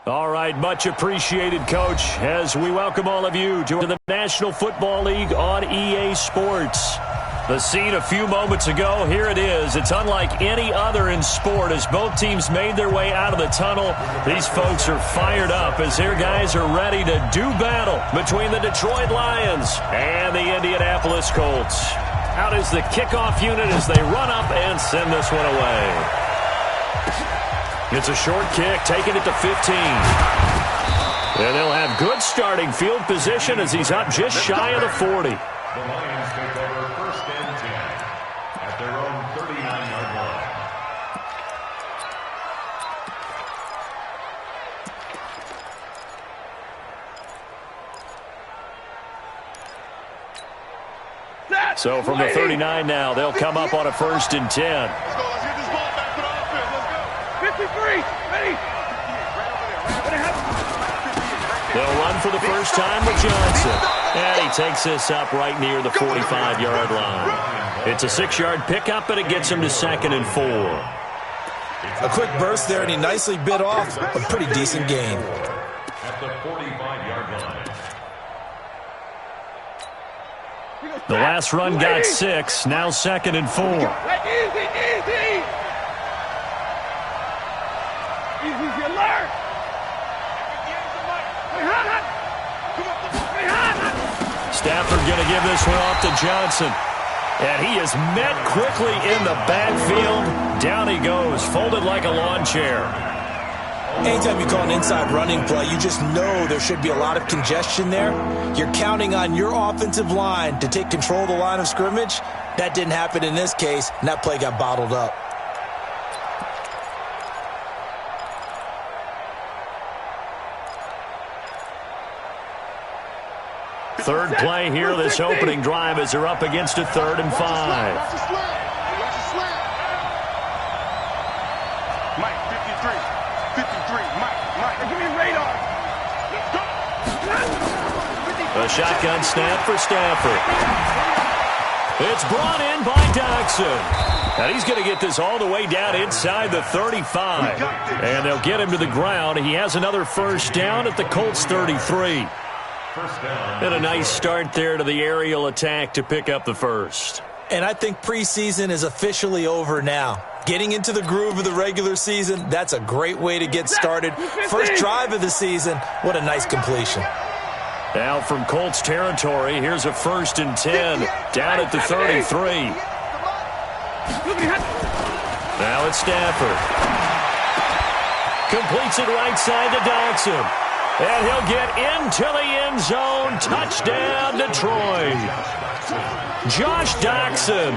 All right, much appreciated, Coach, as we welcome all of you to the National Football League on EA Sports. The scene a few moments ago, here it is. It's unlike any other in sport as both teams made their way out of the tunnel. These folks are fired up as their guys are ready to do battle between the Detroit Lions and the Indianapolis Colts. Out is the kickoff unit as they run up and send this one away. It's a short kick, taking it to 15. And they'll have good starting field position as he's up just shy of the 40. The Lions take over first and 10 at their own 39-yard line. So from the 39 now, they'll come up on a first and 10. Let's go. Let's get this ball back for the offense. Let's go. 53. Ready. They'll run for the first time with Johnson. And he takes this up right near the 45-yard line. It's a 6-yard pickup, and it gets him to 2nd and 4. A quick burst there, and he nicely bit off a pretty decent gain. At the 45-yard line. The last run got 6, now 2nd and 4. Easy. Easy, alert. Stafford going to give this one off to Johnson. And he is met quickly in the backfield. Down he goes, folded like a lawn chair. Anytime you call an inside running play, you just know there should be a lot of congestion there. You're counting on your offensive line to take control of the line of scrimmage. That didn't happen in this case, and that play got bottled up. Third play here, this opening drive as they're up against a 3rd and 5. Watch the slant. Mike, 53. 53. Mike. Give me radar. Let's go. A shotgun snap for Stafford. It's brought in by Doxson. And he's going to get this all the way down inside the 35. And they'll get him to the ground. He has another first down at the Colts 33. And a nice start there to the aerial attack to pick up the first. And I think preseason is officially over now. Getting into the groove of the regular season, that's a great way to get started. First drive of the season, what a nice completion. Now from Colts territory, here's a 1st and 10 down at the 33. Now it's Stafford. Completes it right side to Doxson. And he'll get into the end zone. Touchdown, Detroit. Josh Doxson,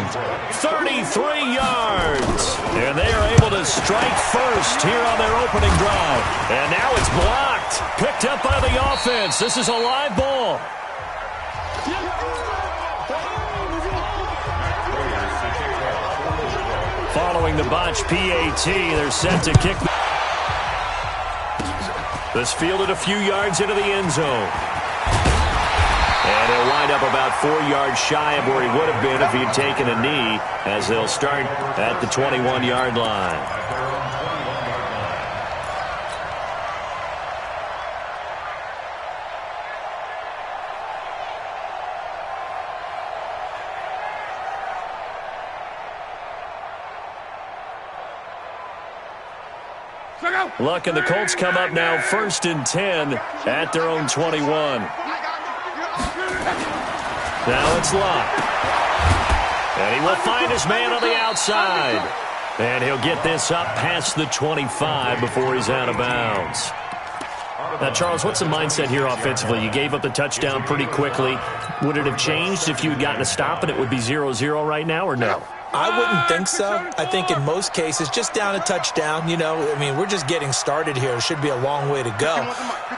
33 yards. And they are able to strike first here on their opening drive. And now it's blocked. Picked up by the offense. This is a live ball. Following the botched PAT, they're set to kick. This fielded a few yards into the end zone. And he'll wind up about 4 yards shy of where he would have been if he had taken a knee, as they'll start at the 21-yard line. Luck and the Colts come up now 1st and 10 at their own 21. Now it's Luck. And he will find his man on the outside. And he'll get this up past the 25 before he's out of bounds. Now, Charles, what's the mindset here offensively? You gave up the touchdown pretty quickly. Would it have changed if you had gotten a stop and it would be 0-0 right now, or no? I wouldn't think so. I think in most cases, just down a touchdown, we're just getting started here. It should be a long way to go.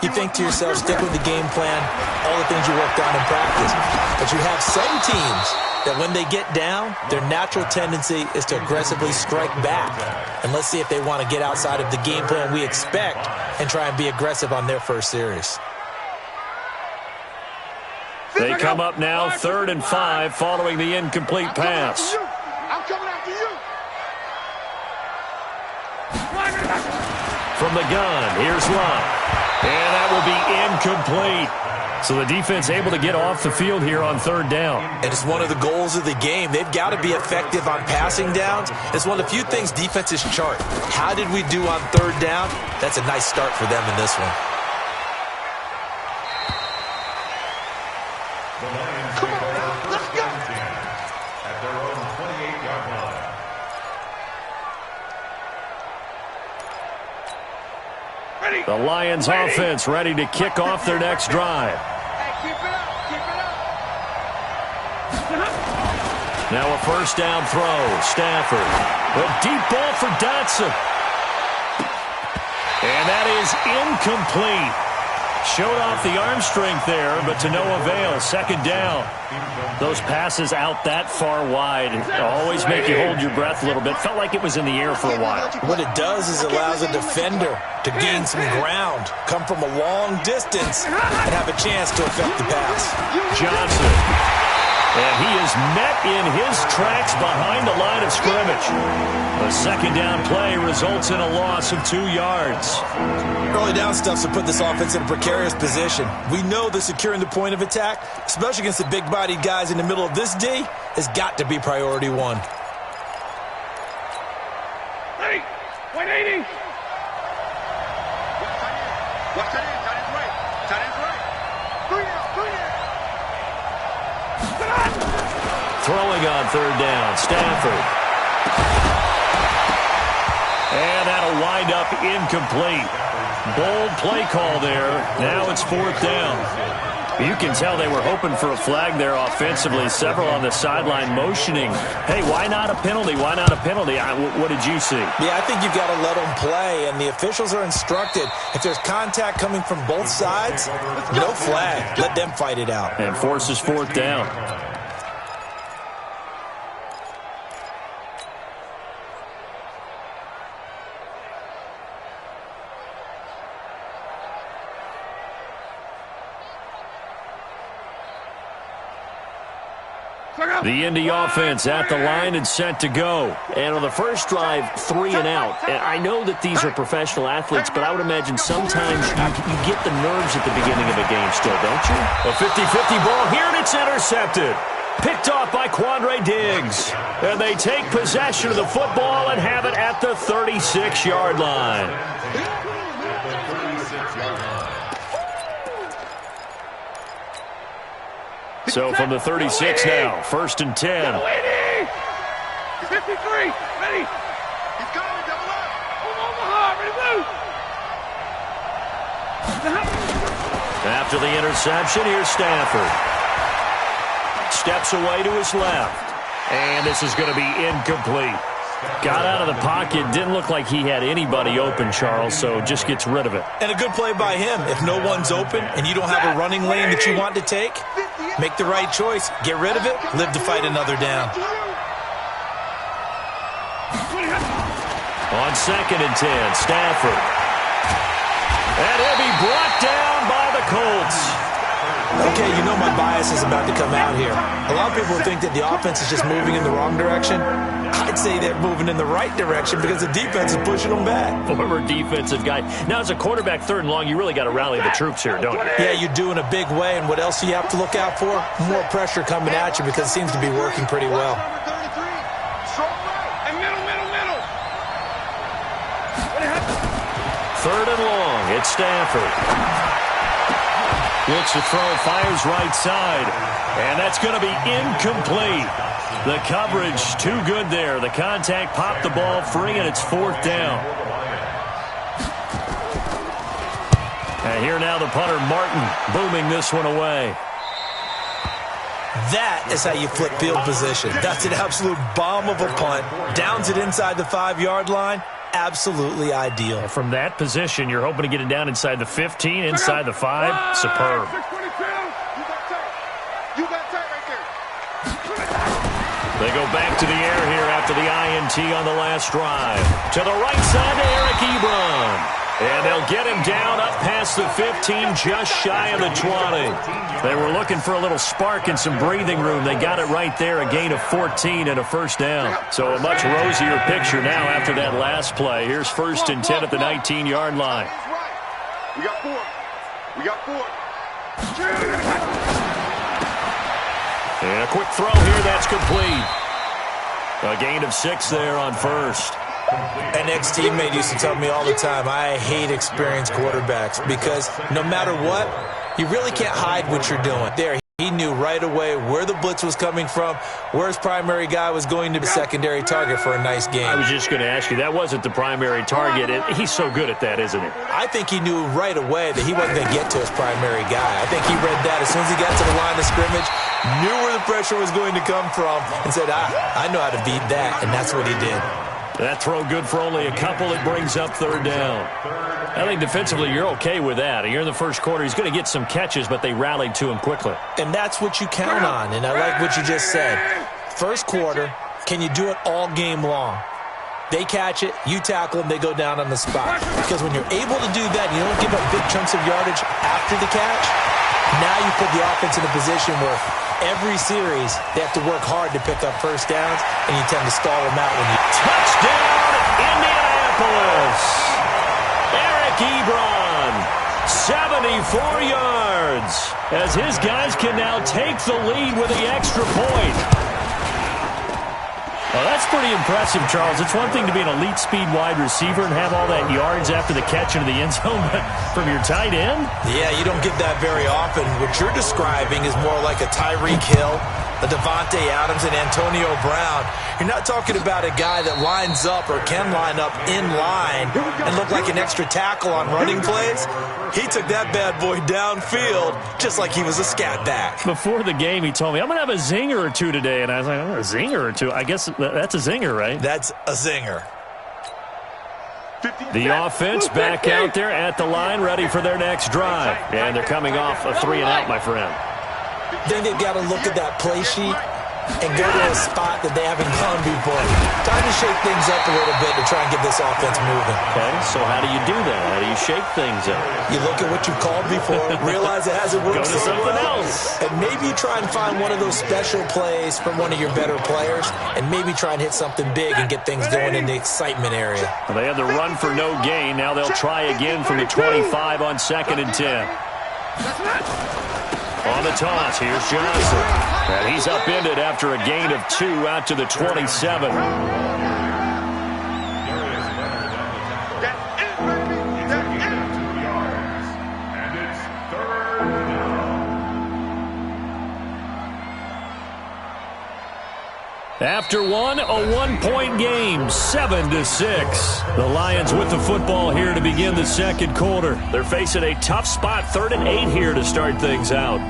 You think to yourself, stick with the game plan, all the things you worked on in practice. But you have some teams that when they get down, their natural tendency is to aggressively strike back. And let's see if they want to get outside of the game plan we expect and try and be aggressive on their first series. They come up now 3rd and 5 following the incomplete pass. I'm coming after you. From the gun, here's Love. And that will be incomplete. So the defense able to get off the field here on third down. And it's one of the goals of the game. They've got to be effective on passing downs. It's one of the few things defenses chart. How did we do on third down? That's a nice start for them in this one. The Lions take over first and 10 at their own 28-yard line. The Lions offense ready to kick off their next drive. Keep it up. Now a first down throw. Stafford. A deep ball for Dotson. And that is incomplete. Showed off the arm strength there, but to no avail. Second down. Those passes out that far wide always make you hold your breath a little bit. Felt like it was in the air for a while. What it does is it allows a defender to gain some ground, come from a long distance, and have a chance to affect the pass. Johnson. And he is met in his tracks behind the line of scrimmage. The second down play results in a loss of 2 yards. Early down stuff to put this offense in a precarious position. We know that securing the point of attack, especially against the big-bodied guys in the middle of this D, has got to be priority one. Hey, 180. Watch that in. That is right. That is right. Three out. Throwing on third down, Stafford. And that'll wind up incomplete. Bold play call there. Now it's fourth down. You can tell they were hoping for a flag there offensively. Several on the sideline motioning. Hey, why not a penalty? Why not a penalty? What did you see? Yeah, I think you've got to let them play, and the officials are instructed. If there's contact coming from both sides, no flag. Let them fight it out. And forces fourth down. The Indy offense at the line and set to go. And on the first drive, 3 and out. And I know that these are professional athletes, but I would imagine sometimes you get the nerves at the beginning of a game still, don't you? A 50-50 ball here, and it's intercepted. Picked off by Quandre Diggs. And they take possession of the football and have it at the 36-yard line. So from the 36 now, first and 10. 53. Ready. He's going to double up. Omaha, ready, move. After the interception, here's Stafford. Steps away to his left. And this is going to be incomplete. Got out of the pocket. Didn't look like he had anybody open, Charles, so just gets rid of it. And a good play by him. If no one's open and you don't have a running lane that you want to take, make the right choice. Get rid of it. Live to fight another down. On second and 10, Stafford. And he'll be brought down by the Colts. Okay, you know my bias is about to come out here. A lot of people think that the offense is just moving in the wrong direction. I'd say they're moving in the right direction because the defense is pushing them back. Former defensive guy. Now, as a quarterback, third and long, you really got to rally the troops here, don't you? Yeah, you do in a big way. And what else do you have to look out for? More pressure coming at you because it seems to be working pretty well. Third and long, it's Stafford. Looks to throw, fires right side. And that's going to be incomplete. The coverage too good there. The contact popped the ball free, and it's fourth down. And here now the punter, Martin, booming this one away. That is how you flip field position. That's an absolute bomb of a punt. Downs it inside the 5-yard line. Absolutely ideal. From that position, you're hoping to get it down inside the 15, inside the 5. Superb. They go back to the air here after the INT on the last drive. To the right side to Eric Ebron. And they'll They'll get him down up past the 15, just shy of the 20. They were looking for a little spark and some breathing room. They got it right there, a gain of 14 and a first down. So a much rosier picture now after that last play. Here's 1st and 10 at the 19-yard line. We got 4. We got 4. And a quick throw here, that's complete. A gain of 6 there on 1st. An ex-teammate used to tell me all the time, I hate experienced quarterbacks because no matter what, you really can't hide what you're doing. There, he knew right away where the blitz was coming from, where his primary guy was going to be secondary target for a nice game. I was just going to ask you, that wasn't the primary target. He's so good at that, isn't he? I think he knew right away that he wasn't going to get to his primary guy. I think he read that as soon as he got to the line of scrimmage, knew where the pressure was going to come from, and said, I know how to beat that, and that's what he did. That throw good for only a couple. It brings up 3rd down. I think defensively you're okay with that. Here in the first quarter, he's going to get some catches, but they rallied to him quickly. And that's what you count on, and I like what you just said. First quarter, can you do it all game long? They catch it, you tackle them, they go down on the spot. Because when you're able to do that, and you don't give up big chunks of yardage after the catch, now you put the offense in a position where every series they have to work hard to pick up first downs, and you tend to stall them out when you... Touchdown, Indianapolis! Eric Ebron, 74 yards, as his guys can now take the lead with the extra point. Well, that's pretty impressive, Charles. It's one thing to be an elite speed wide receiver and have all that yards after the catch into the end zone, but from your tight end? Yeah, you don't get that very often. What you're describing is more like a Tyreek Hill, a Devontae Adams, and Antonio Brown. You're not talking about a guy that lines up or can line up in line and look like an extra tackle on running plays. He took that bad boy downfield just like he was a scat back. Before the game, he told me, I'm going to have a zinger or two today. And I was like, oh, a zinger or two? I guess that's a zinger, right? That's a zinger. The offense back out there at the line, ready for their next drive. And they're coming off a 3-and-out, my friend. Then they've got to look at that play sheet and go to a spot that they haven't gone before. Time to shake things up a little bit to try and get this offense moving. Okay, so how do you do that? How do you shake things up? You look at what you called before, realize it hasn't worked. Go to something else. And maybe you try and find one of those special plays from one of your better players, and maybe try and hit something big and get things going in the excitement area. Well, they had the run for no gain. Now they'll try again from the 25 on 2nd and 10. On the toss, here's Johnson. And he's upended after a gain of 2 out to the 27. After one, a one-point game, 7-6. The Lions with the football here to begin the second quarter. They're facing a tough spot, 3rd and 8 here to start things out.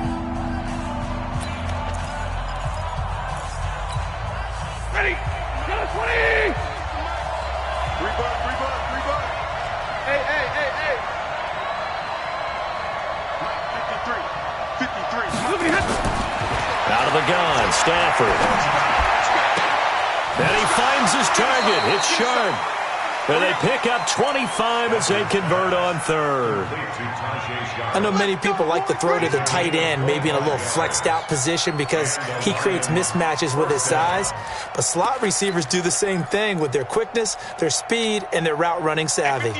Ready? Got a 20! Rebuck. Hey. 53. Out of the gun, Stafford. And he finds his target. It's sharp. And they pick up 25 as they convert on 3rd. I know many people like to throw to the tight end, maybe in a little flexed out position because he creates mismatches with his size. But slot receivers do the same thing with their quickness, their speed, and their route running savvy.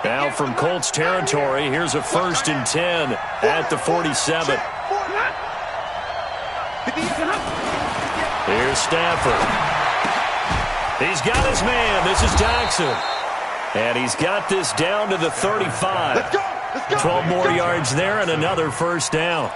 Now from Colts territory, here's a 1st and 10 at the 47. Here's Stafford. He's got his man. This is Jackson. And he's got this down to the 35. Let's go. 12 more yards there and another first down.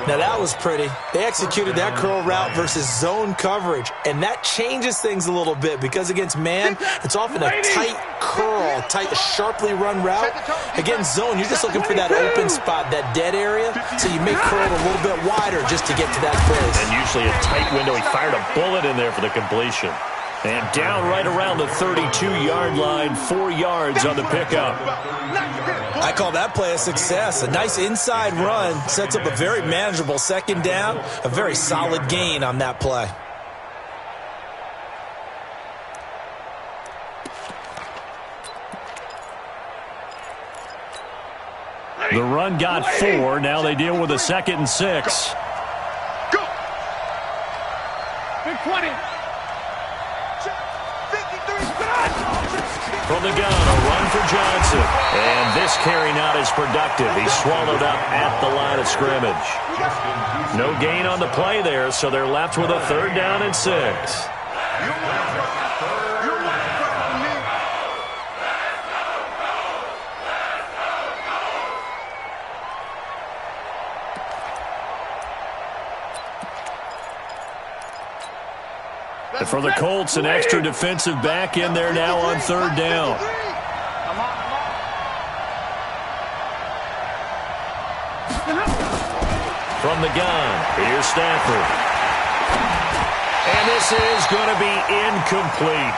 Now that was pretty. They executed that curl route versus zone coverage, and that changes things a little bit because against man, it's often a tight curl, sharply run route. Against zone, you're just looking for that open spot, that dead area, so you make curl a little bit wider just to get to that place. And usually a tight window. He fired a bullet in there for the completion. And down right around the 32-yard line, 4 yards on the pickup. I call that play a success. A nice inside run sets up a very manageable second down, a very solid gain on that play. The run got 4. Now they deal with a 2nd and 6. Go. Big 20. From the gun, a run for Johnson. And this carry not as productive. He's swallowed up at the line of scrimmage. No gain on the play there, so they're left with a 3rd down and 6. And for the Colts, an extra defensive back in there now on 3rd down. From the gun, here's Stafford. And this is going to be incomplete.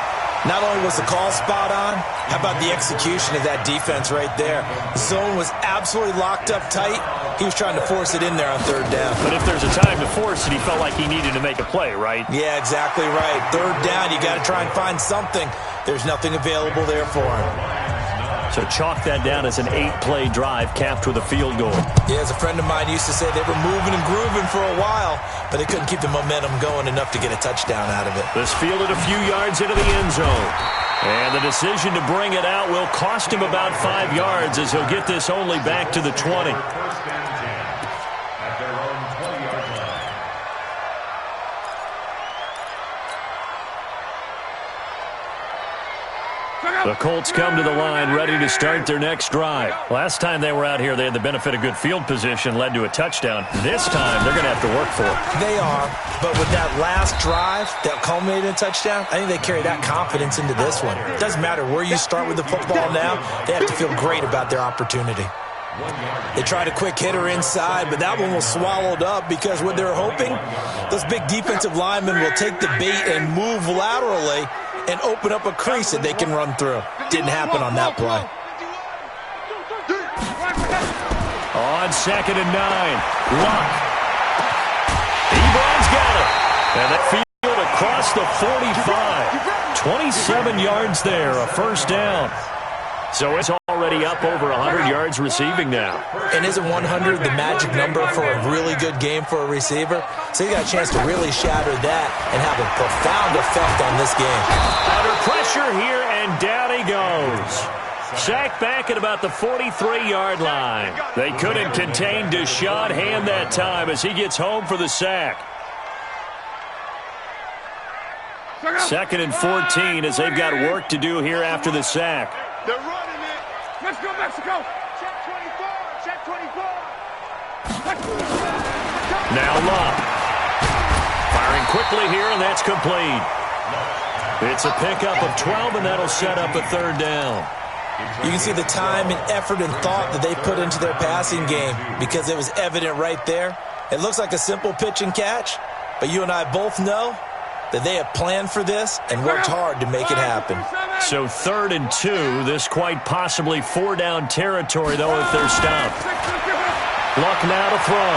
Not only was the call spot on, how about the execution of that defense right there? The zone was absolutely locked up tight. He was trying to force it in there on 3rd down. But if there's a time to force it, he felt like he needed to make a play, right? Yeah, exactly right. 3rd down, you got to try and find something. There's nothing available there for him. So chalk that down as an 8-play drive capped with a field goal. Yeah, as a friend of mine used to say, they were moving and grooving for a while, but they couldn't keep the momentum going enough to get a touchdown out of it. This fielded a few yards into the end zone. And the decision to bring it out will cost him about 5 yards as he'll get this only back to the 20. The Colts come to the line ready to start their next drive. Last time they were out here, they had the benefit of good field position, led to a touchdown. This time, they're going to have to work for it. They are, but with that last drive that culminated in a touchdown, I think they carry that confidence into this one. It doesn't matter where you start with the football now. They have to feel great about their opportunity. They tried a quick hitter inside, but that one was swallowed up because what they're hoping, those big defensive linemen will take the bait and move laterally and open up a crease that they can run through. Didn't happen on that play. On 2nd and 9, Luck. Ebron's got it. And that field across the 45. 27 yards there, a 1st down. So it's already up over 100 yards receiving now. And isn't 100 the magic number for a really good game for a receiver? So he got a chance to really shatter that and have a profound effect on this game. Under pressure here, and down he goes. Sacked back at about the 43-yard line. They couldn't contain Deshaun Hand that time as he gets home for the sack. 2nd and 14 as they've got work to do here after the sack. They're running it. Let's go, Mexico. Check 24. Check 24. Now Luck. Firing quickly here, and that's complete. It's a pickup of 12, and that'll set up a 3rd down. You can see the time and effort and thought that they put into their passing game because it was evident right there. It looks like a simple pitch and catch, but you and I both know that they have planned for this and worked hard to make it happen. So 3rd and 2, this quite possibly 4-down territory, though, if they're stopped. Luck now to throw.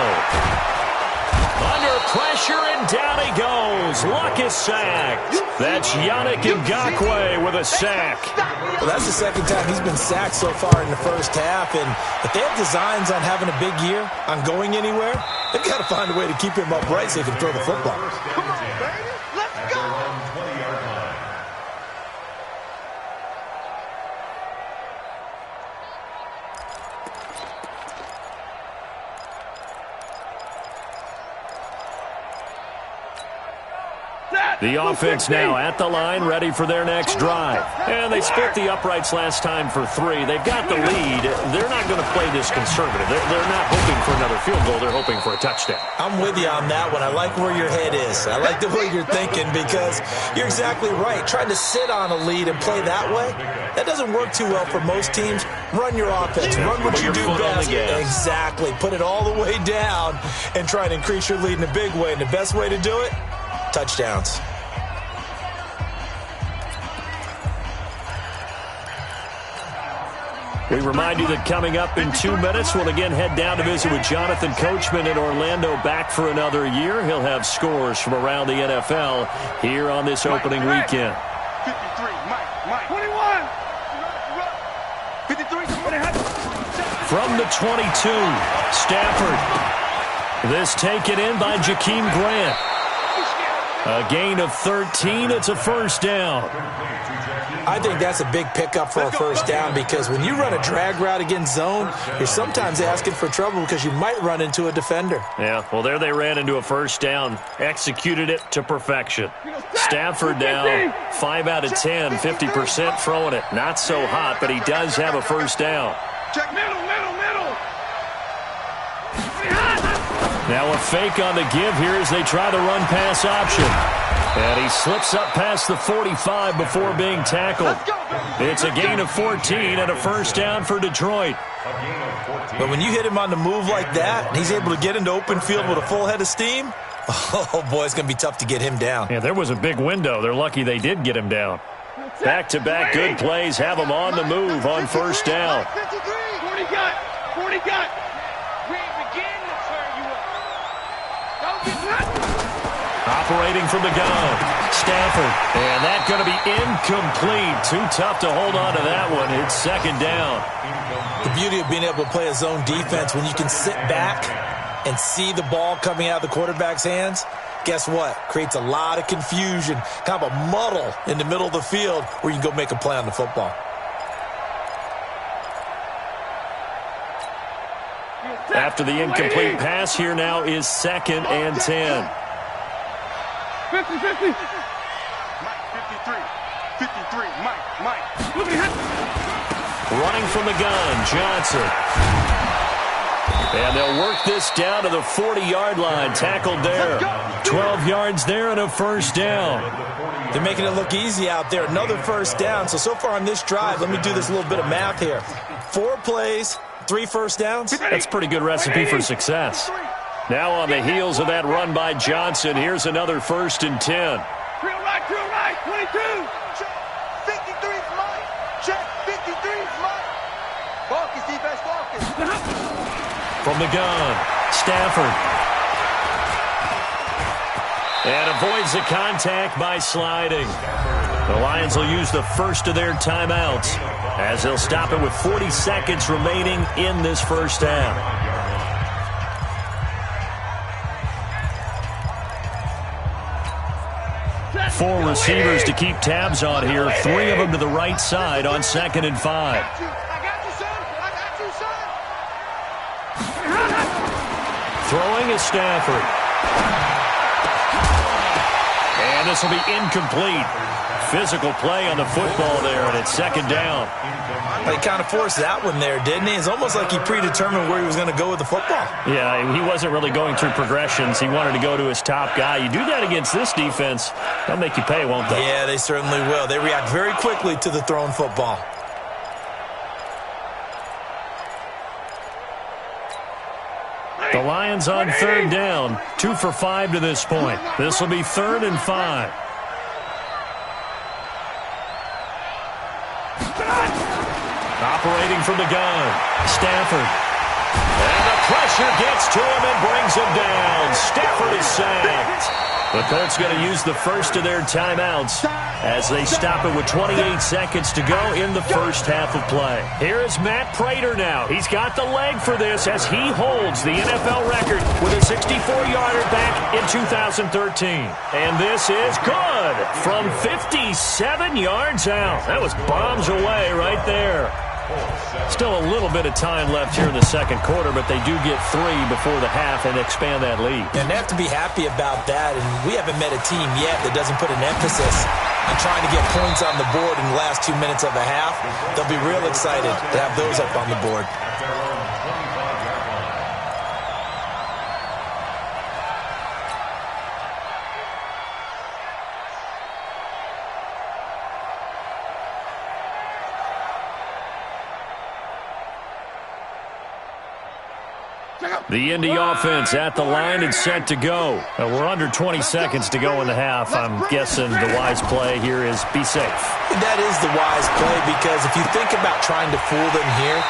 Under pressure, and down he goes. Luck is sacked. That's Yannick Ngakoue with a sack. Well, that's the 2nd time he's been sacked so far in the 1st half, and if they have designs on having a big year, on going anywhere, they've got to find a way to keep him upright so he can throw the football. Come on, baby. Let's go. The offense now at the line, ready for their next drive. And they split the uprights last time for 3. They've got the lead. They're not going to play this conservative. They're not hoping for another field goal. They're hoping for a touchdown. I'm with you on that one. I like where your head is. I like the way you're thinking because you're exactly right. Trying to sit on a lead and play that way, that doesn't work too well for most teams. Run your offense. Run what you do best. Exactly. Put it all the way down and try and increase your lead in a big way. And the best way to do it, touchdowns. We remind you that coming up in 2 minutes, we'll again head down to visit with Jonathan Coachman in Orlando, back for another year. He'll have scores from around the NFL here on this opening weekend. 53, Mike, 21. 53, From the 22, Stafford. This taken in by Jakeem Grant. A gain of 13. It's a first down. I think that's a big pickup for a first down because when you run a drag route against zone, you're sometimes asking for trouble because you might run into a defender. Yeah, well, there they ran into a first down. Executed it to perfection. Stafford now 5 out of 10, 50% throwing it. Not so hot, but he does have a first down. Check middle. Now a fake on the give here as they try the run-pass option. And he slips up past the 45 before being tackled. It's a gain of 14 and a first down for Detroit. But when you hit him on the move like that, and he's able to get into open field with a full head of steam, oh, boy, it's going to be tough to get him down. Yeah, there was a big window. They're lucky they did get him down. Back-to-back good plays have him on the move on first down. 40 got. We begin to turn you up. Don't get nothing. Operating from the gun, Stafford. And that's going to be incomplete. Too tough to hold on to that one. It's second down. The beauty of being able to play a zone defense when you can sit back and see the ball coming out of the quarterback's hands, guess what? Creates a lot of confusion, kind of a muddle in the middle of the field where you can go make a play on the football. After the incomplete pass, here now is 2nd and 10. 50. Mike, 53, Mike. Running from the gun, Johnson. And they'll work this down to the 40-yard line. Tackled there. 12 yards there and a first down. They're making it look easy out there. Another first down. So far on this drive, let me do this little bit of math here. 4 plays, 3 first downs. That's a pretty good recipe for success. Now on the heels of that run by Johnson, here's another 1st and 10. Drill right, 22. Check, 53's Mike. Check, 53's Mike. Focus, defense, focus. From the gun, Stafford. And avoids the contact by sliding. The Lions will use the first of their timeouts as they'll stop it with 40 seconds remaining in this first half. 4 receivers to keep tabs on here. 3 of them to the right side on 2nd and 5. I got you, son. Throwing is Stafford. And this will be incomplete. Physical play on the football there, and it's 2nd down. He kind of forced that one there, didn't he? It's almost like he predetermined where he was going to go with the football. Yeah, he wasn't really going through progressions. He wanted to go to his top guy. You do that against this defense, they'll make you pay, won't they? Yeah, they certainly will. They react very quickly to the thrown football. The Lions on 3rd down, 2 for 5 to this point. This will be 3rd and 5. Operating from the gun, Stafford. And the pressure gets to him and brings him down. Stafford is sacked. The Colts going to use the first of their timeouts as they stop it with 28 seconds to go in the first half of play. Here is Matt Prater now. He's got the leg for this as he holds the NFL record with a 64-yarder back in 2013. And this is good from 57 yards out. That was bombs away right there. Still a little bit of time left here in the second quarter, but they do get 3 before the half and expand that lead. And they have to be happy about that, and we haven't met a team yet that doesn't put an emphasis on trying to get points on the board in the last 2 minutes of a half. They'll be real excited to have those up on the board. The Indy offense at the line and set to go. We're under 20 seconds to go in the half. I'm guessing the wise play here is be safe. That is the wise play because if you think about trying to fool them here,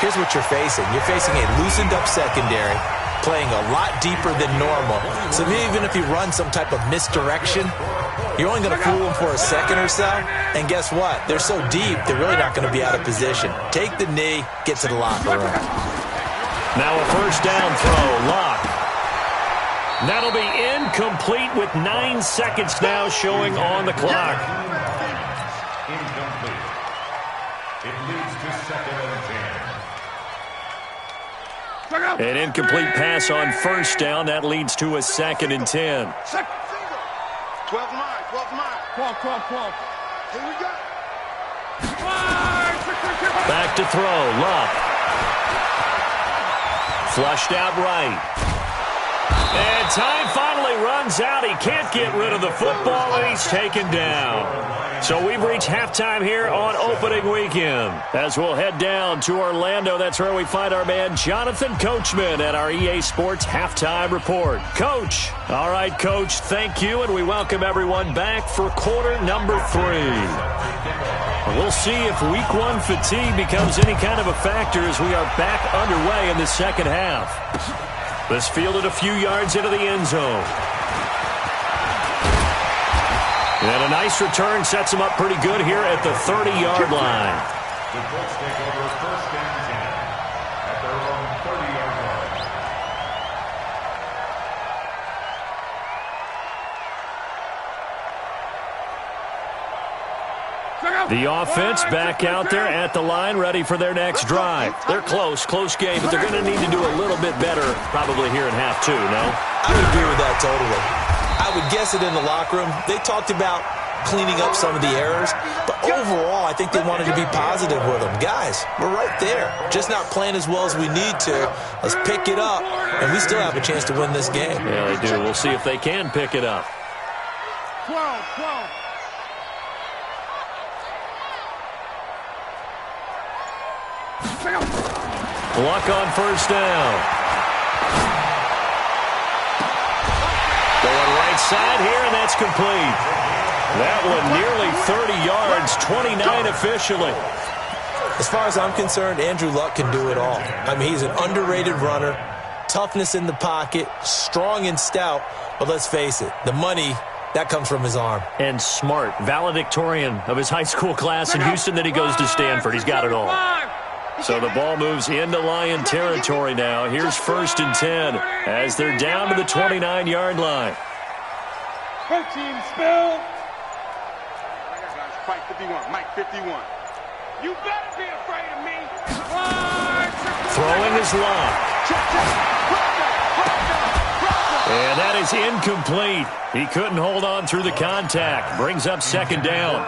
here's what you're facing. You're facing a loosened up secondary, playing a lot deeper than normal. So even if you run some type of misdirection, you're only going to fool them for a second or so. And guess what? They're so deep, they're really not going to be out of position. Take the knee, get to the locker room. Now a first down throw. Lock. That'll be incomplete with 9 seconds now showing on the clock. Incomplete. It leads to 2nd and 10. An incomplete pass on first down. That leads to a 2nd and 10. 12 mine, 12 mine. 12. Here we go. Back to throw. Luck. Flushed out right. And time finally runs out. He can't get rid of the football, and he's taken down. So we've reached halftime here on opening weekend. As we'll head down to Orlando, that's where we find our man Jonathan Coachman at our EA Sports Halftime Report. Coach. All right, Coach, thank you, and we welcome everyone back for quarter number 3. We'll see if week 1 fatigue becomes any kind of a factor as we are back underway in the second half. This fielded a few yards into the end zone. And a nice return sets him up pretty good here at the 30-yard line. The Colts take over 1st and 10 at their own 30-yard line. The offense back out there at the line, ready for their next drive. They're close game, but they're going to need to do a little bit better probably here in half 2, no? I would agree with that totally. I would guess it in the locker room. They talked about cleaning up some of the errors, but overall, I think they wanted to be positive with them. Guys, we're right there. Just not playing as well as we need to. Let's pick it up, and we still have a chance to win this game. Yeah, they do. We'll see if they can pick it up. 12. Luck on first down. Going right side here, and that's complete. That one nearly 30 yards, 29 officially. As far as I'm concerned, Andrew Luck can do it all. I mean, he's an underrated runner, toughness in the pocket, strong and stout, but let's face it, the money, that comes from his arm. And smart, valedictorian of his high school class in Houston, then he goes to Stanford. He's got it all. So the ball moves into Lion territory now. Here's 1st and 10 as they're down to the 29-yard line. 13 spill. Mike 51. You better be afraid of me. Throwing is Lock. And that is incomplete. He couldn't hold on through the contact. Brings up 2nd down.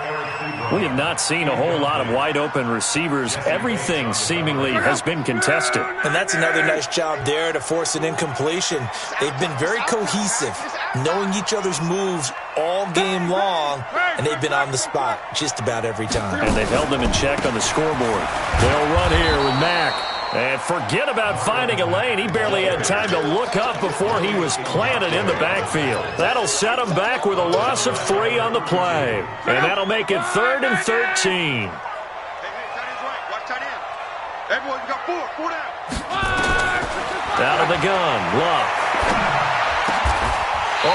We have not seen a whole lot of wide-open receivers. Everything seemingly has been contested. And that's another nice job there to force an incompletion. They've been very cohesive, knowing each other's moves all game long, and they've been on the spot just about every time. And they've held them in check on the scoreboard. They'll run here with Mack. And forget about finding a lane. He barely had time to look up before he was planted in the backfield. That'll set him back with a loss of 3 on the play. And that'll make it 3rd and 13. Everyone got 4 down. Out of the gun, Luck.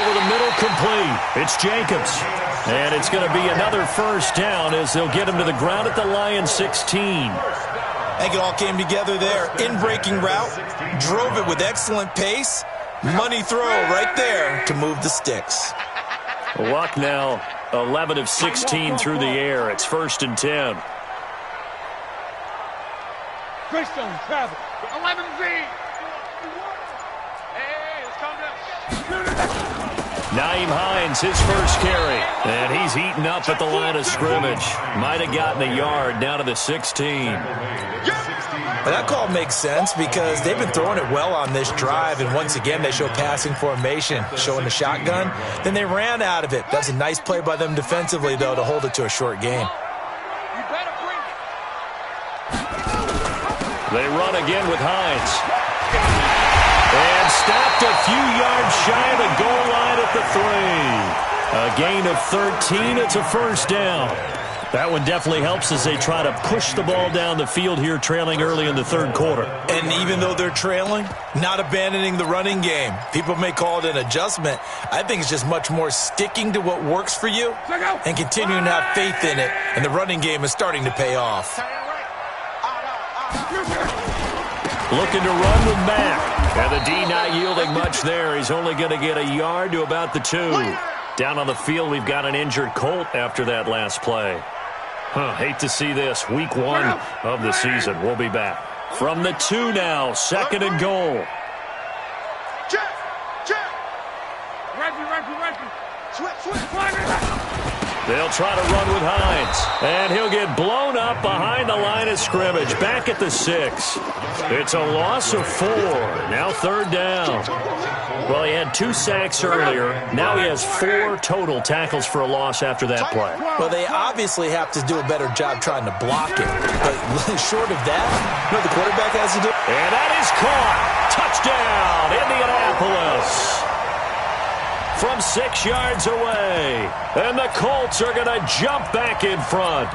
Over the middle, complete. It's Jacobs. And it's going to be another first down as they'll get him to the ground at the Lions 16. I think it all came together there. In-breaking route, drove it with excellent pace. Money throw right there to move the sticks. Luck now 11 of 16 through the air. It's 1st and 10. Greystone, travel. 11Z. Hey, let's calm down. Naeem Hines, his first carry. And he's heating up at the line of scrimmage. Might have gotten a yard down to the 16. Well, that call makes sense because they've been throwing it well on this drive, and once again they show passing formation, showing the shotgun. Then they ran out of it. That's a nice play by them defensively, though, to hold it to a short game. They run again with Hines. And stopped a few yards shy of the goal line at the 3. A gain of 13. It's a first down. That one definitely helps as they try to push the ball down the field here, trailing early in the 3rd quarter. And even though they're trailing, not abandoning the running game. People may call it an adjustment. I think it's just much more sticking to what works for you and continuing to have faith in it. And the running game is starting to pay off. Looking to run with Mack. And the D not yielding much there. He's only going to get a yard to about the 2. Down on the field, we've got an injured Colt after that last play. Hate to see this. Week 1 of the season. We'll be back. From the 2 now, 2nd and goal. Check. They'll try to run with Hines. And he'll get blown up behind the line of scrimmage. Back at the 6. It's a loss of 4. Now 3rd down. Well, he had 2 sacks earlier. Now he has 4 total tackles for a loss after that play. Well, they obviously have to do a better job trying to block it. But short of that, the quarterback has to do. And that is caught. Touchdown, Indianapolis. From 6 yards away. And the Colts are going to jump back in front.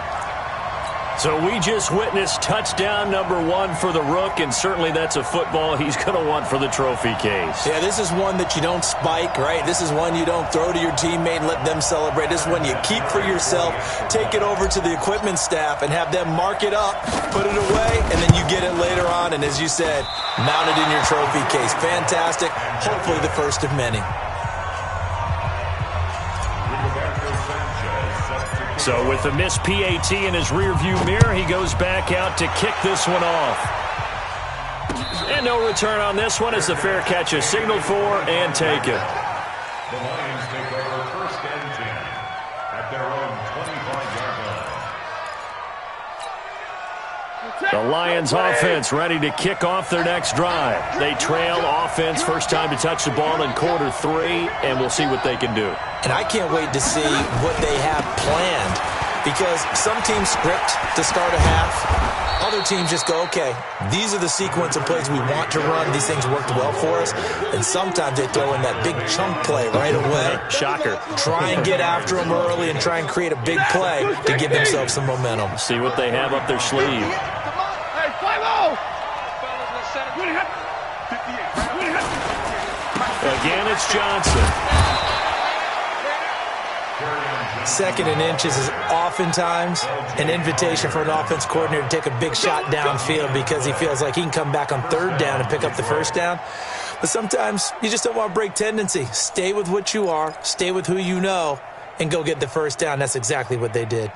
So we just witnessed touchdown number 1 for the Rook, and certainly that's a football he's going to want for the trophy case. Yeah, this is one that you don't spike, right? This is one you don't throw to your teammate and let them celebrate. This is one you keep for yourself, take it over to the equipment staff, and have them mark it up, put it away, and then you get it later on, and as you said, mount it in your trophy case. Fantastic. Hopefully the first of many. So with the missed PAT in his rearview mirror, he goes back out to kick this one off. And no return on this one as the fair catch is signaled for and taken. The Lions take over 1st and 10 at their own 25-yard line. The Lions offense ready to kick off their next drive. They trail offense, first time to touch the ball in quarter 3, and we'll see what they can do. And I can't wait to see what they have planned, because some teams script to start a half. Other teams just go, okay, these are the sequence of plays we want to run. These things worked well for us. And sometimes they throw in that big chunk play right away. Shocker. Try and get after them early and try and create a big play to give themselves some momentum. See what they have up their sleeve. Again, it's Johnson. 2nd and inches is oftentimes an invitation for an offense coordinator to take a big shot downfield because he feels like he can come back on 3rd down and pick up the 1st down. But sometimes you just don't want to break tendency. Stay with what you are, stay with who you know, and go get the 1st down. That's exactly what they did.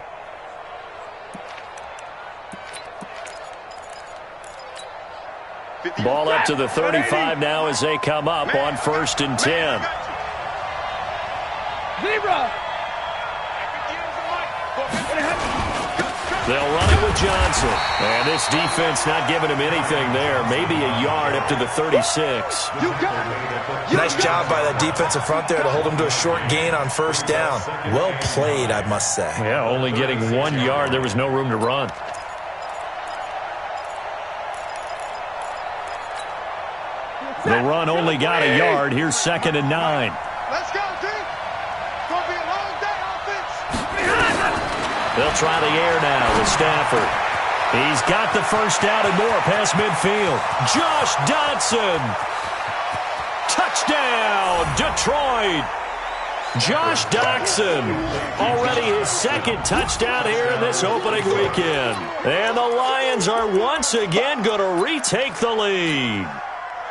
Ball up to the 35 now as they come up on 1st and 10. They'll run it with Johnson. And this defense not giving him anything there. Maybe a yard up to the 36. Nice job by that defensive front there to hold him to a short gain on 1st down. Well played, I must say. Yeah, only getting 1 yard. There was no room to run. The run only got a yard. Here's 2nd and 9. Let's go, team. It's going to be a long day, offense. They'll try the air now with Stafford. He's got the 1st down and more past midfield. Josh Dotson. Touchdown, Detroit. Josh Dotson. Already his 2nd touchdown here in this opening weekend. And the Lions are once again going to retake the lead.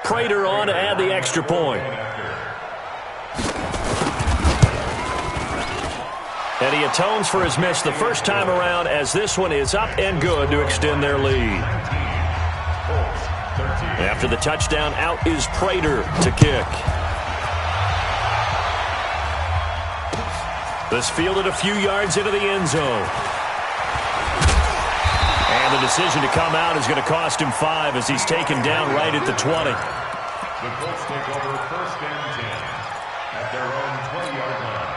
Prater on to add the extra point. And he atones for his miss the first time around as this one is up and good to extend their lead. After the touchdown, out is Prater to kick. This fielded a few yards into the end zone. And the decision to come out is going to cost him 5 as he's taken down right at the 20. The Colts take over 1st and 10 at their own 20-yard line.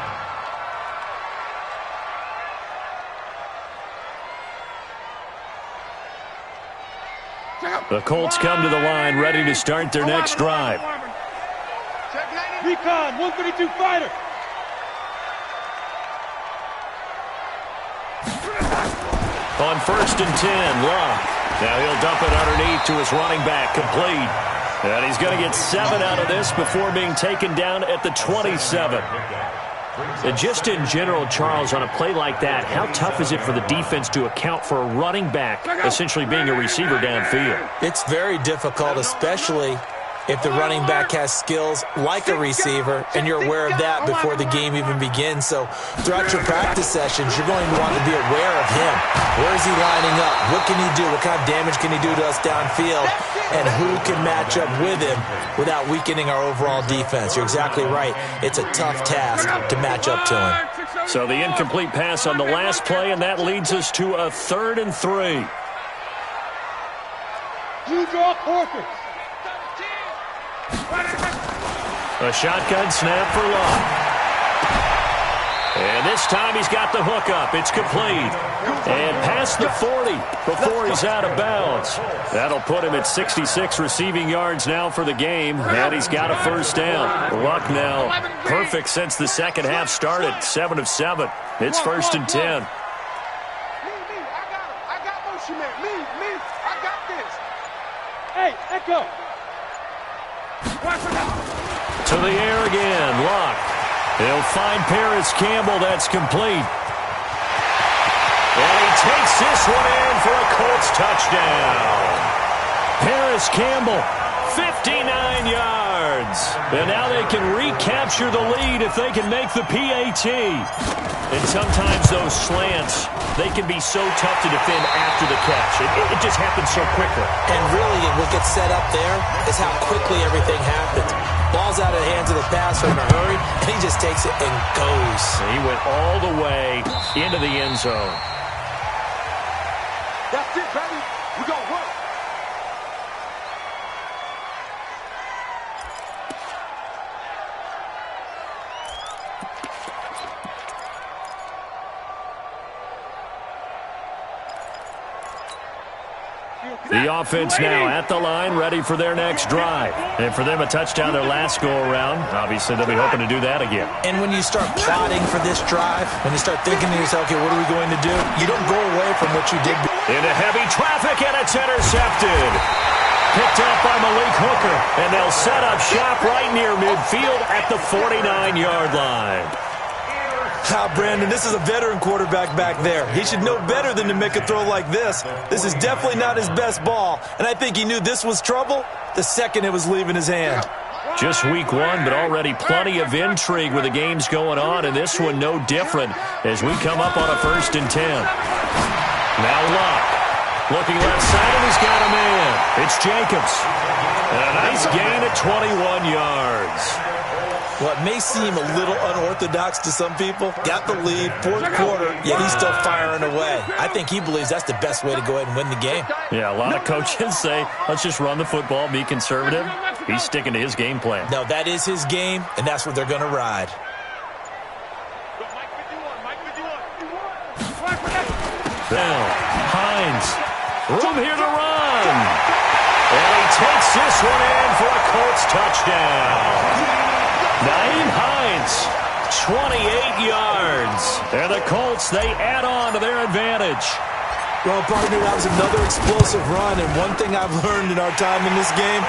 The Colts come to the line ready to start their next drive. Recon, 132 fighter. On 1st and 10, Luck. Now he'll dump it underneath to his running back, complete. And he's going to get 7 out of this before being taken down at the 27. And just in general, Charles, on a play like that, how tough is it for the defense to account for a running back essentially being a receiver downfield? It's very difficult, especially if the running back has skills like a receiver, and you're aware of that before the game even begins. So throughout your practice sessions, you're going to want to be aware of him. Where is he lining up? What can he do? What kind of damage can he do to us downfield? And who can match up with him without weakening our overall defense? You're exactly right. It's a tough task to match up to him. So the incomplete pass on the last play, and that leads us to a 3rd and 3. You draw quarters. A shotgun snap for Locke. And this time he's got the hook up. It's complete. And past the 40 before he's out of bounds. That'll put him at 66 receiving yards now for the game. And he's got a first down. Luck now perfect since the second half started. 7 of 7. It's 1st and 10. I got motion man. Me. I got this. Hey, Echo. To the air again. Locke. He'll find Paris Campbell. That's complete. And he takes this one in for a Colts touchdown. Paris Campbell, 59 yards. And now they can recapture the lead if they can make the PAT. And sometimes those slants, they can be so tough to defend after the catch. It just happens so quickly. And really, what gets set up there is how quickly everything happens. Ball's out of the hands of the passer in a hurry, and he just takes it and goes. And he went all the way into the end zone. That's it, baby. We gonna work. The offense now at the line, ready for their next drive. And for them, a touchdown their last go-around. Obviously, they'll be hoping to do that again. And when you start plotting for this drive, when you start thinking to yourself, okay, what are we going to do? You don't go away from what you did. Into heavy traffic, and it's intercepted. Picked up by Malik Hooker, and they'll set up shop right near midfield at the 49-yard line. Brandon, this is a veteran quarterback back there. He should know better than to make a throw like this. This is definitely not his best ball, and I think he knew this was trouble the second it was leaving his hand. Just week 1, but already plenty of intrigue with the games going on, and this one no different as we come up on a 1st and 10. Now Locke. Looking left side, and he's got a man. It's Jacobs. And a nice gain at 21 yards. What may seem a little unorthodox to some people, got the lead, 4th quarter, yet he's still firing away. I think he believes that's the best way to go ahead and win the game. Yeah, a lot of coaches say, let's just run the football, be conservative. He's sticking to his game plan. No, that is his game, and that's what they're going to ride. Now, Hines, room here to run. And he takes this one in for a Colts touchdown. Naeem Hines, 28 yards. And the Colts, they add on to their advantage. Well, partner, that was another explosive run, and one thing I've learned in our time in this game,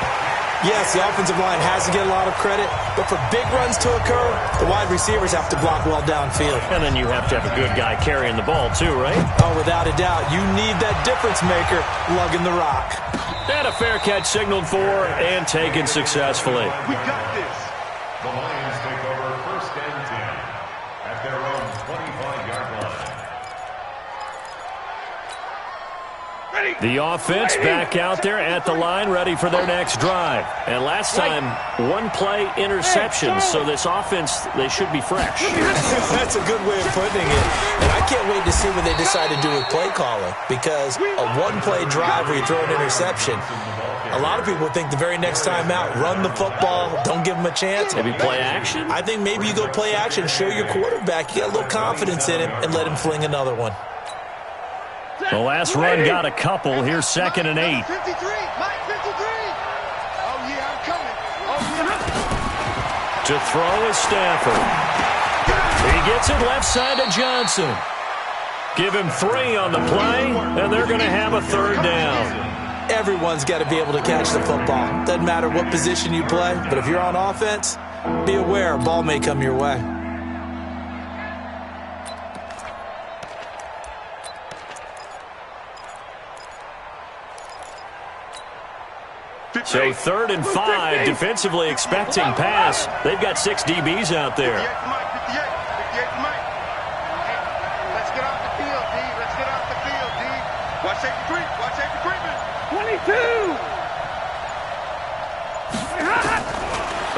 yes, the offensive line has to get a lot of credit, but for big runs to occur, the wide receivers have to block well downfield. And then you have to have a good guy carrying the ball too, right? Oh, without a doubt. You need that difference maker lugging the rock. And a fair catch signaled for and taken successfully. We got this. The Lions take over 1st and 10 at their own 25-yard line. The offense back out there at the line, ready for their next drive. And last time, 1-play interception, so this offense, they should be fresh. That's a good way of putting it. And I can't wait to see what they decide to do with play calling, because a 1-play drive where you throw an interception, a lot of people think the very next time out, run the football, don't give them a chance. Maybe play action? I think maybe you go play action, show your quarterback, you got a little confidence in him, and let him fling another one. The last run got a couple. Here's 2nd and 8. 53, Mike 53. Oh, yeah, I'm coming. Oh, yeah. To throw is Stafford. He gets it left side to Johnson. Give him 3 on the play, and they're going to have a 3rd down. Everyone's got to be able to catch the football. Doesn't matter what position you play, but if you're on offense, be aware a ball may come your way. So 3rd and 5, defensively expecting pass. They've got 6 DBs out there. 58 to Mike. Let's get off the field, D. Let's get off the field, D. Watch safety creep. Watch safety creeping. 22.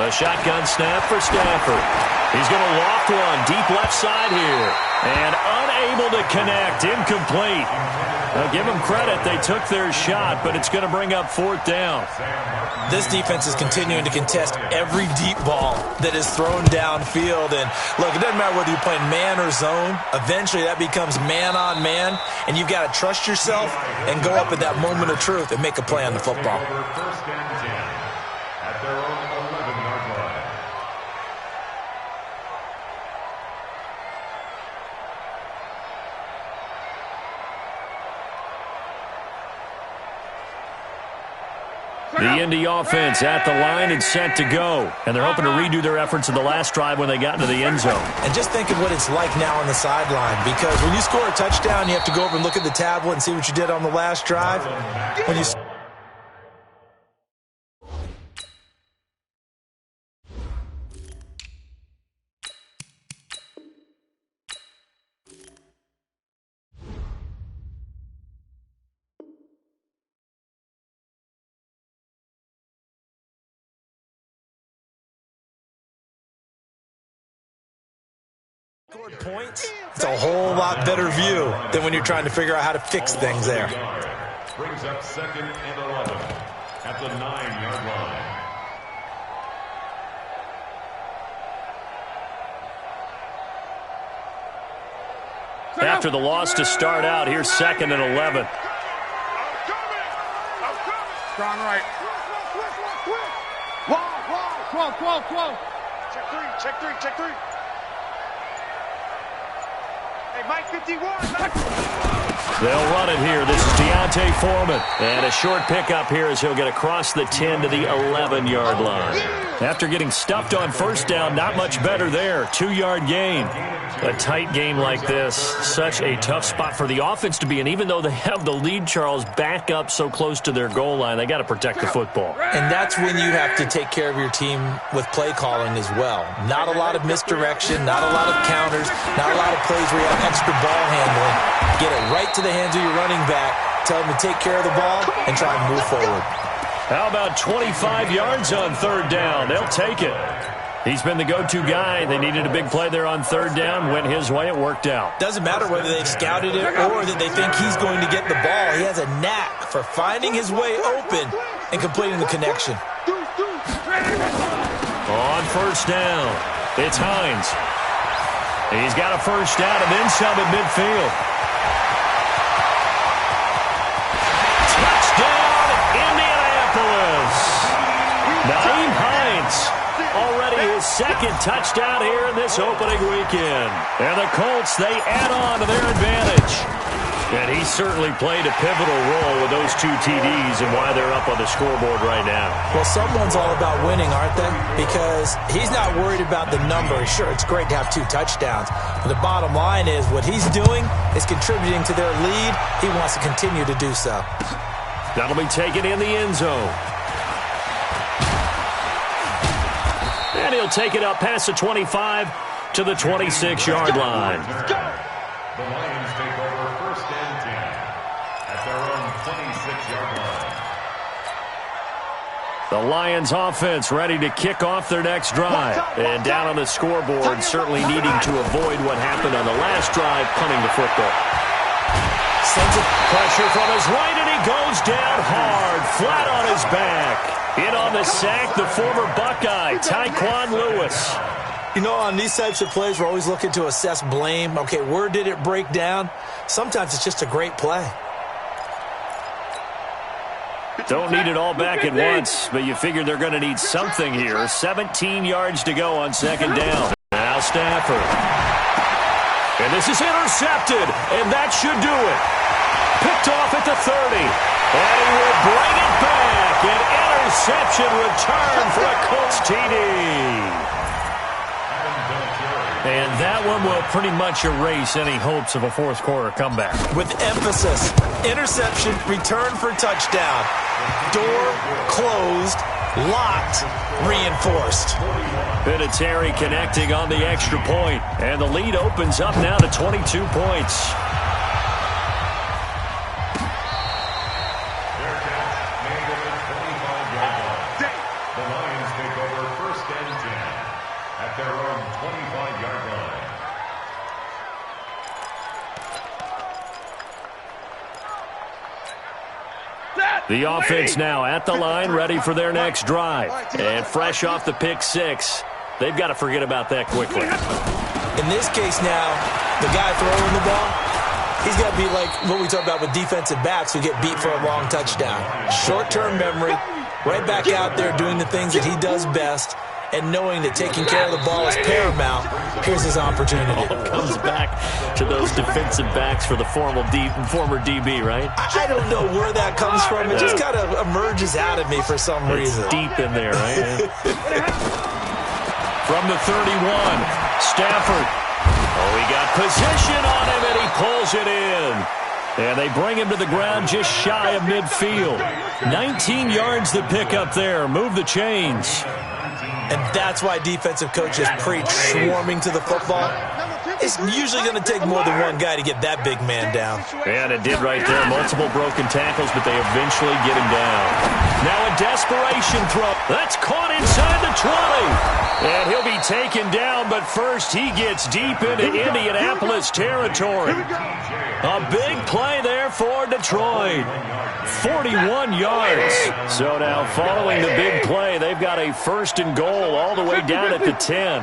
A shotgun snap for Stafford. He's going to loft one deep left side here. And unable to connect. Incomplete. Now, give them credit. They took their shot, but it's going to bring up 4th down. This defense is continuing to contest every deep ball that is thrown downfield. And, look, it doesn't matter whether you're playing man or zone. Eventually, that becomes man-on-man, and you've got to trust yourself and go up at that moment of truth and make a play on the football. First and 10 at their own 11-yard line. The Indy offense at the line and set to go. And they're hoping to redo their efforts in the last drive when they got into the end zone. And just think of what it's like now on the sideline, because when you score a touchdown, you have to go over and look at the tablet and see what you did on the last drive. When you scored points, it's a whole lot better view than when you're trying to figure out how to fix things there. Brings up 2nd and 11 at the 9-yard line. After the loss to start out, here's 2nd and 11. Strong right. Whoa. Check three. Hey, Mike 51. They'll run it here. This is Deontay Foreman. And a short pickup here as he'll get across the 10 to the 11-yard line. After getting stuffed on 1st down, not much better there. 2-yard gain. A tight game like this, such a tough spot for the offense to be in. Even though they have the lead, Charles, back up so close to their goal line, they got to protect the football. And that's when you have to take care of your team with play calling as well. Not a lot of misdirection, not a lot of counters, not a lot of plays where you have extra ball handling. Get it right to the hands of your running back, tell them to take care of the ball, and try and move forward. How about 25 yards on 3rd down? They'll take it. He's been the go-to guy. They needed a big play there on 3rd down. Went his way. It worked out. Doesn't matter whether they've scouted it or that they think he's going to get the ball. He has a knack for finding his way open and completing the connection. On 1st down, it's Hines. He's got a 1st down and then some at midfield. Touchdown, Indianapolis. Naeem Hines. Already his 2nd touchdown here in this opening weekend. And the Colts, they add on to their advantage. And he certainly played a pivotal role with those 2 TDs and why they're up on the scoreboard right now. Well, someone's all about winning, aren't they? Because he's not worried about the number. Sure, it's great to have 2 touchdowns. But the bottom line is what he's doing is contributing to their lead. He wants to continue to do so. That'll be taken in the end zone. And he'll take it up past the 25 to the 26-yard line. The Lions take over 1st and 10 at their own 26-yard line. The Lions offense ready to kick off their next drive. And down on the scoreboard, certainly needing to avoid what happened on the last drive, punting the football. Sends it pressure from his right, and he goes down hard, flat on his back. In on the sack, the former Buckeye, Tyquan Lewis. You know, on these types of plays, we're always looking to assess blame. Okay, where did it break down? Sometimes it's just a great play. Don't need it all back at once, but you figure they're going to need something here. 17 yards to go on 2nd down. Now Stafford. And this is intercepted, and that should do it. Picked off at the 30. And he will bring it back. An interception return for a Colts TD. And that one will pretty much erase any hopes of a fourth quarter comeback. With emphasis, interception, return for touchdown. Door closed, locked, reinforced. Vinatieri connecting on the extra point, and the lead opens up now to 22 points. The Lions take over 1st and 10 at their own 25-yard line. The offense now at the line, ready for their next drive. And fresh off the pick six, they've got to forget about that quickly. In this case now, the guy throwing the ball, he's got to be like what we talk about with defensive backs who get beat for a long touchdown. Short-term memory, right back out there doing the things that he does best, and knowing that taking care of the ball is paramount. Here's his opportunity. All comes back to those defensive backs for the former DB, right? I don't know where that comes from. It just kind of emerges out of me for some reason. It's deep in there, right? From the 31, Stafford. Oh, he got position on him, and he pulls it in. And they bring him to the ground just shy of midfield. 19 yards to pick up there. Move the chains. And that's why defensive coaches preach swarming to the football. It's usually going to take more than one guy to get that big man down. And it did right there. Multiple broken tackles, but they eventually get him down. Now a desperation throw. That's caught inside the 20. And he'll be taken down, but first he gets deep into Indianapolis territory. A big play there for Detroit. 41 yards. So now following the big play, they've got a 1st and goal all the way down at the 10.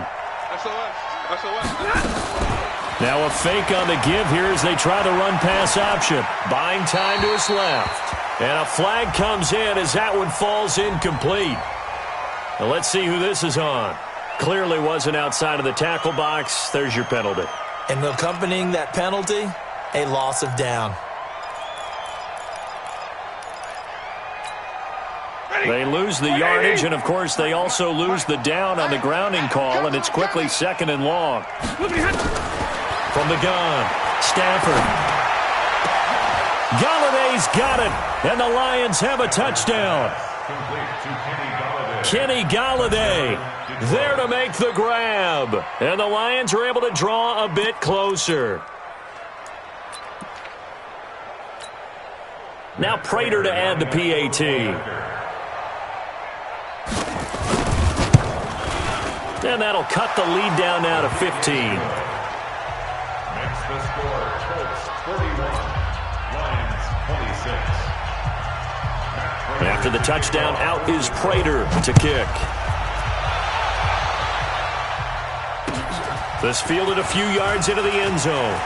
Now a fake on the give here as they try the run-pass option. Buying time to his left. And a flag comes in as that one falls incomplete. Now let's see who this is on. Clearly wasn't outside of the tackle box. There's your penalty. And accompanying that penalty, a loss of down. They lose the yardage, and, of course, they also lose the down on the grounding call, and it's quickly 2nd and long. From the gun, Stafford. Galladay's got it, and the Lions have a touchdown. Kenny Galladay there to make the grab, and the Lions are able to draw a bit closer. Now Prater to add the PAT. And that'll cut the lead down now to 15. Makes the score, Colts 41, Lions 26. After the touchdown, out is Prater to kick. This fielded a few yards into the end zone.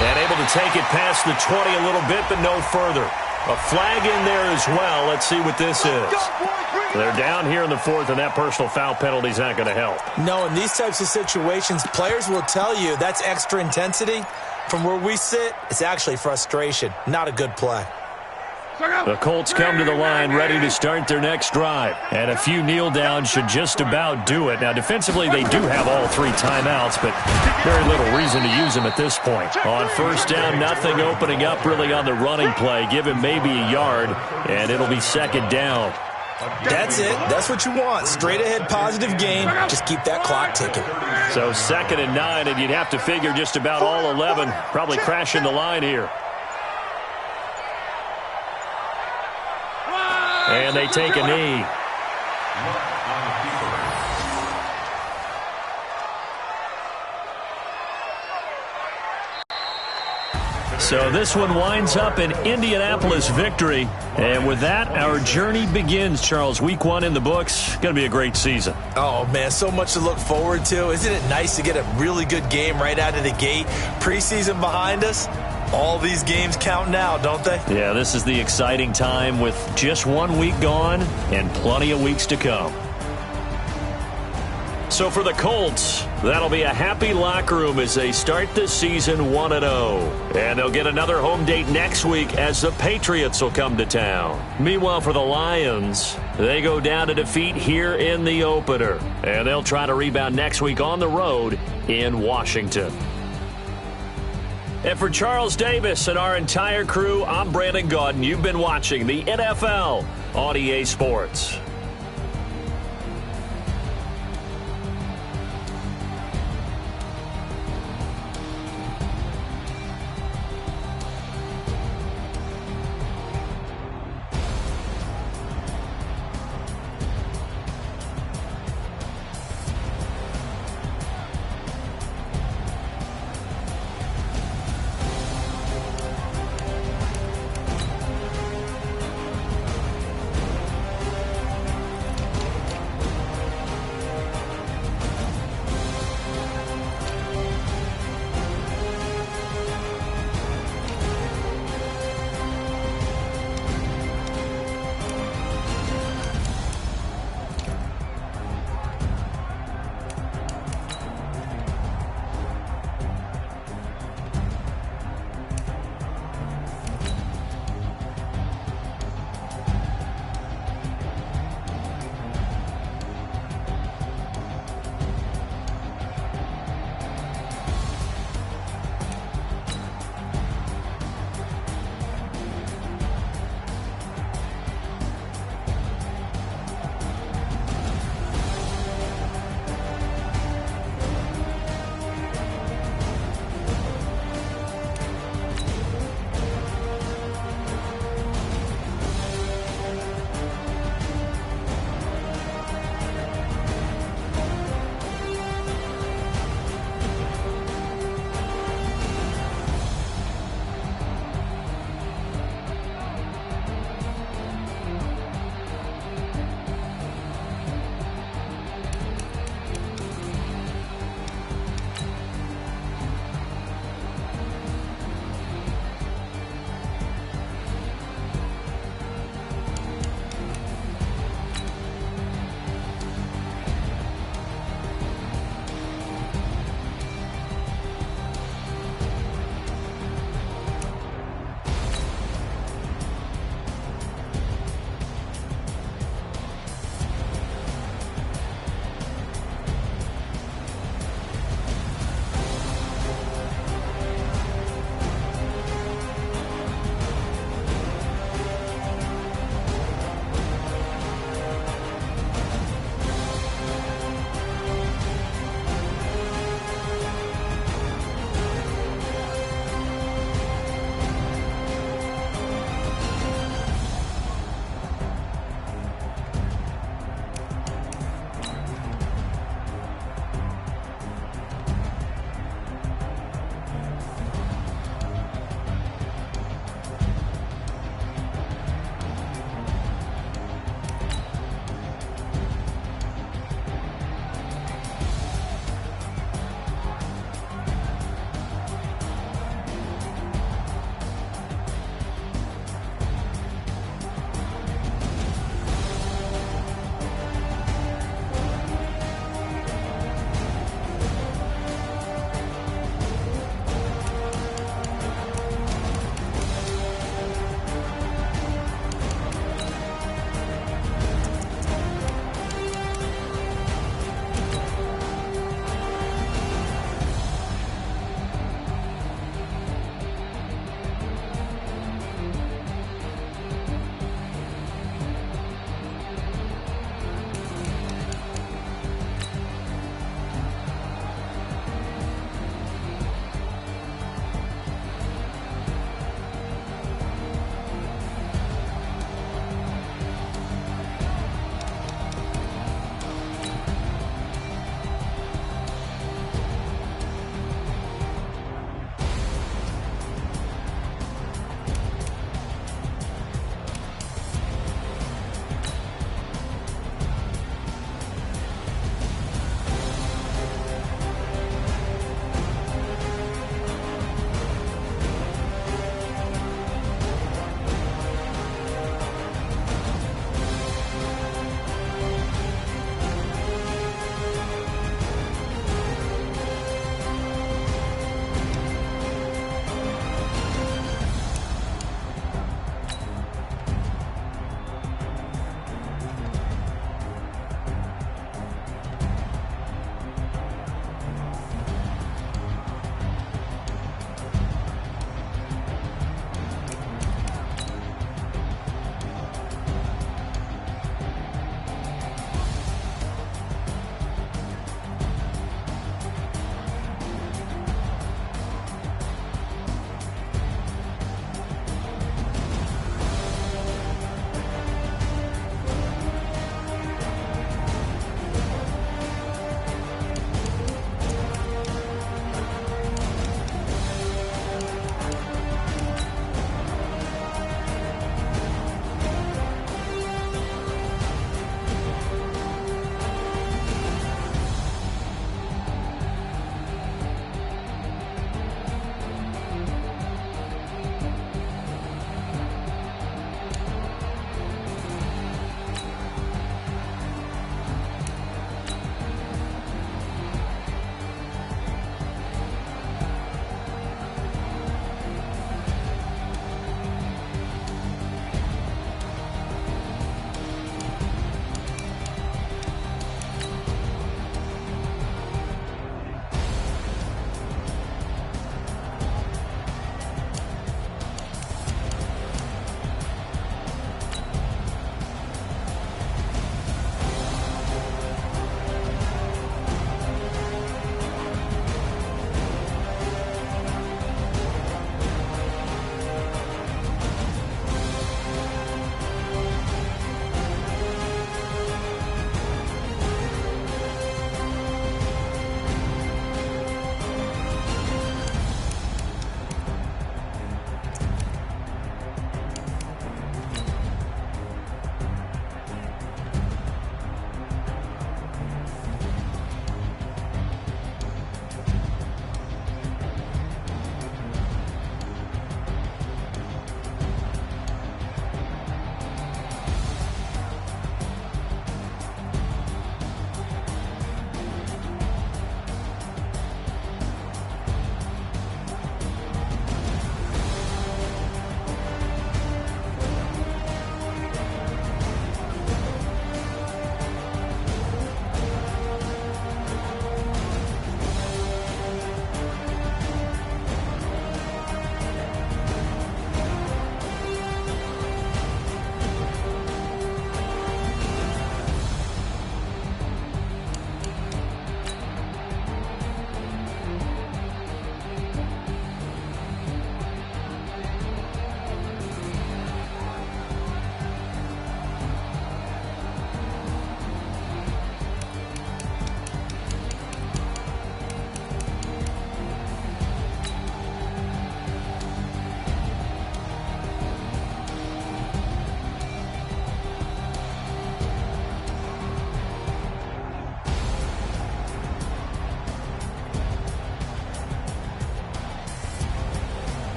And able to take it past the 20 a little bit, but no further. A flag in there as well. Let's see what this is. They're down here in the 4th, and that personal foul penalty is not going to help. No, in these types of situations, players will tell you that's extra intensity. From where we sit, it's actually frustration. Not a good play. The Colts come to the line ready to start their next drive. And a few kneel downs should just about do it. Now, defensively, they do have all 3 timeouts, but very little reason to use them at this point. On 1st down, nothing opening up really on the running play. Give him maybe a yard, and it'll be 2nd down. That's it. That's what you want. Straight ahead positive game. Just keep that clock ticking. So 2nd and 9, and you'd have to figure just about all 11 probably crashing the line here. And they take a knee. So this one winds up an Indianapolis victory. And with that, our journey begins, Charles. Week 1 in the books. Going to be a great season. Oh, man, so much to look forward to. Isn't it nice to get a really good game right out of the gate? Preseason behind us. All these games count now, don't they? Yeah, this is the exciting time with just 1 week gone and plenty of weeks to come. So for the Colts, that'll be a happy locker room as they start the season 1-0. And they'll get another home date next week as the Patriots will come to town. Meanwhile, for the Lions, they go down to defeat here in the opener. And they'll try to rebound next week on the road in Washington. And for Charles Davis and our entire crew, I'm Brandon Gaudin. You've been watching the NFL on EA Sports.